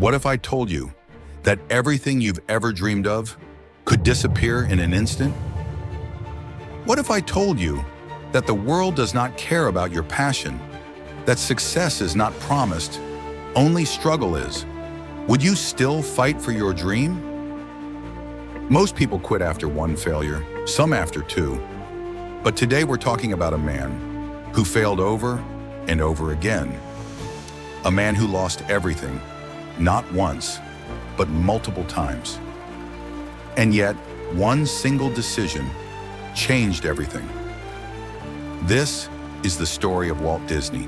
What if I told you that everything you've ever dreamed of could disappear in an instant? What if I told you that the world does not care about your passion, that success is not promised, only struggle is? Would you still fight for your dream? Most people quit after one failure, some after two. But today we're talking about a man who failed over and over again. A man who lost everything, not once, but multiple times. And yet, one single decision changed everything. This is the story of Walt Disney.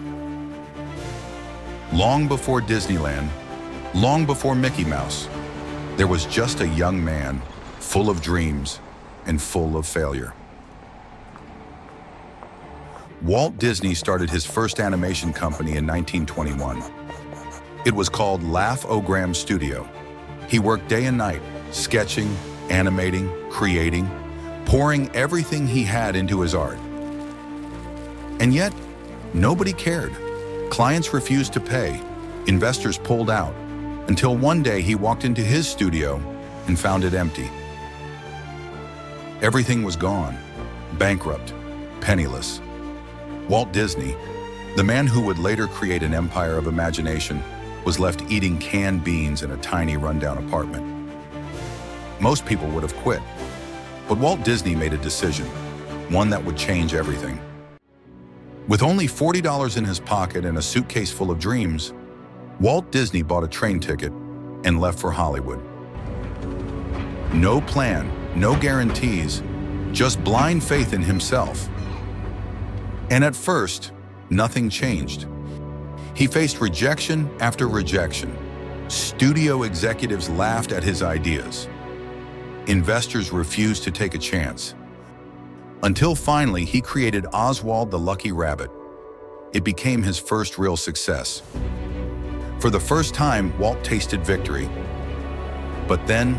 Long before Disneyland, long before Mickey Mouse, there was just a young man full of dreams and full of failure. Walt Disney started his first animation company in 1921. It was called Laugh-O-Gram Studio. He worked day and night, sketching, animating, creating, pouring everything he had into his art. And yet, nobody cared. Clients refused to pay, investors pulled out, until one day he walked into his studio and found it empty. Everything was gone, bankrupt, penniless. Walt Disney, the man who would later create an empire of imagination, was left eating canned beans in a tiny rundown apartment. Most people would have quit, but Walt Disney made a decision, one that would change everything. With only $40 in his pocket and a suitcase full of dreams, Walt Disney bought a train ticket and left for Hollywood. No plan, no guarantees, just blind faith in himself. And at first, nothing changed. He faced rejection after rejection. Studio executives laughed at his ideas. Investors refused to take a chance. Until finally, he created Oswald the Lucky Rabbit. It became his first real success. For the first time, Walt tasted victory. But then,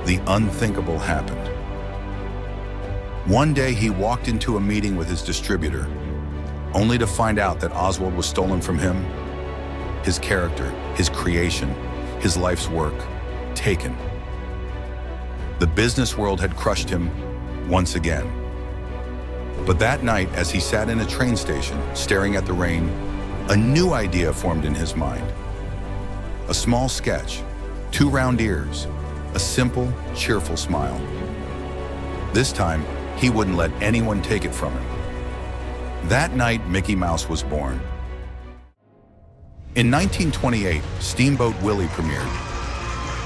the unthinkable happened. One day, he walked into a meeting with his distributor, only to find out that Oswald was stolen from him, his character, his creation, his life's work, taken. The business world had crushed him once again. But that night, as he sat in a train station, staring at the rain, a new idea formed in his mind. A small sketch, 2 round ears, a simple, cheerful smile. This time, he wouldn't let anyone take it from him. That night, Mickey Mouse was born. In 1928, Steamboat Willie premiered.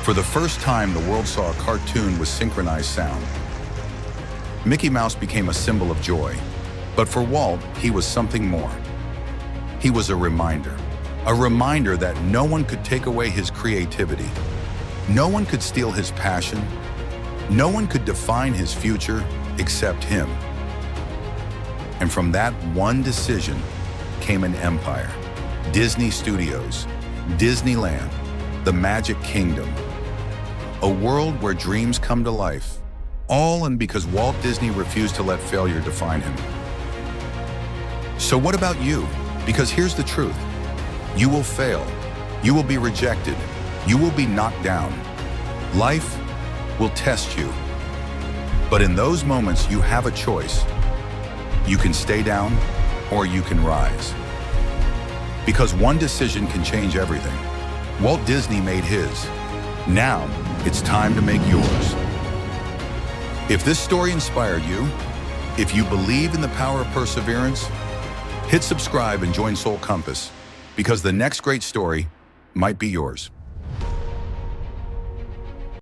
For the first time, the world saw a cartoon with synchronized sound. Mickey Mouse became a symbol of joy, but for Walt, he was something more. He was a reminder that no one could take away his creativity. No one could steal his passion. No one could define his future except him. And from that one decision came an empire. Disney Studios, Disneyland, the Magic Kingdom. A world where dreams come to life, all and because Walt Disney refused to let failure define him. So what about you? Because here's the truth. You will fail. You will be rejected. You will be knocked down. Life will test you. But in those moments, you have a choice. You can stay down or you can rise. Because one decision can change everything. Walt Disney made his. Now, it's time to make yours. If this story inspired you, if you believe in the power of perseverance, hit subscribe and join Soul Compass, because the next great story might be yours.